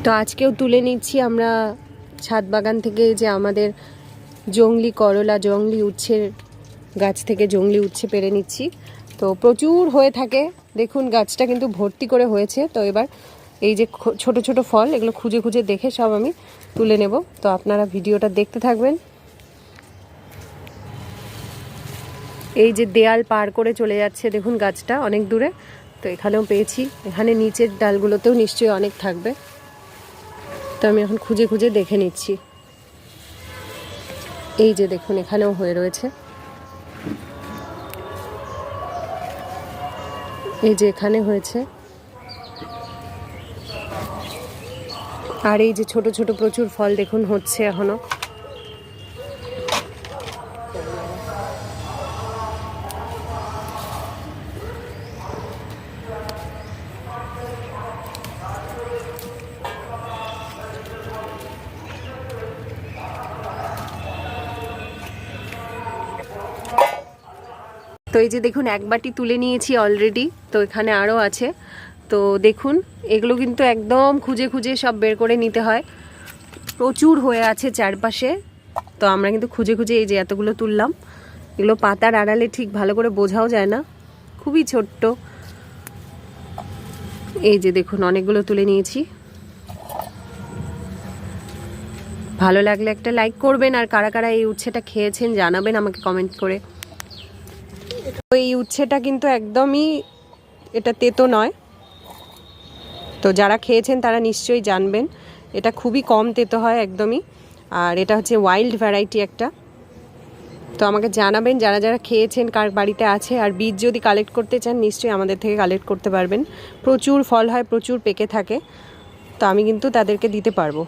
তো আজকেও তুলে নিচ্ছি আমরা ছাদ বাগান থেকে যে আমাদের জংলি করলা, জংলি উচ্ছের গাছ থেকে জংলি উচ্ছে পেরে নিচ্ছি। তো প্রচুর হয়ে থাকে, দেখুন গাছটা কিন্তু ভর্তি করে হয়েছে। তো এবার এই যে ছোট ছোট ফল, এগুলো খুঁজে খুঁজে দেখে সব আমি তুলে নেব। তো আপনারা ভিডিওটা দেখতে থাকবেন। এই যে দেয়াল পার করে চলে যাচ্ছে, দেখুন গাছটা অনেক দূরে। তো এখানেও পেয়েছি, এখানে নিচের ডালগুলোতেও নিশ্চয়ই অনেক থাকবে। তো আমি এখন খুঁজে খুঁজে দেখে নিচ্ছি। এই যে দেখুন এখানেও হয়ে রয়েছে, এই যে এখানে হয়েছে। আর এই যে ছোট ছোট প্রচুর ফল দেখুন হচ্ছে এখনো। তো এই যে দেখুন এক বাটি তুলে নিয়েছি অলরেডি। তো এখানে আরও আছে। তো দেখুন এগুলো কিন্তু একদম খুঁজে খুঁজে সব বের করে নিতে হয়, প্রচুর হয়ে আছে চারপাশে। তো আমরা কিন্তু খুঁজে খুঁজে এই যে এতগুলো তুললাম। এগুলো পাতার আড়ালে ঠিক ভালো করে বোঝাও যায় না, খুবই ছোট্ট। এই যে দেখুন অনেকগুলো তুলে নিয়েছি। ভালো লাগলে একটা লাইক করবেন, আর কারা কারা এই উচ্ছেটা খেয়েছেন জানাবেন আমাকে কমেন্ট করে। এই উচ্ছেটা কিন্তু একদমই এটা তেতো নয়। তো যারা খেয়েছেন তারা নিশ্চয়ই জানবেন, এটা খুবই কম তেতো হয় একদমই। আর এটা হচ্ছে ওয়াইল্ড ভ্যারাইটি একটা। তো আমাকে জানাবেন যারা যারা খেয়েছেন, কার বাড়িতে আছে। আর বীজ যদি কালেক্ট করতে চান নিশ্চয়ই আমাদের থেকে কালেক্ট করতে পারবেন। প্রচুর ফল হয়, প্রচুর পেকে থাকে। তো আমি কিন্তু তাদেরকে দিতে পারবো।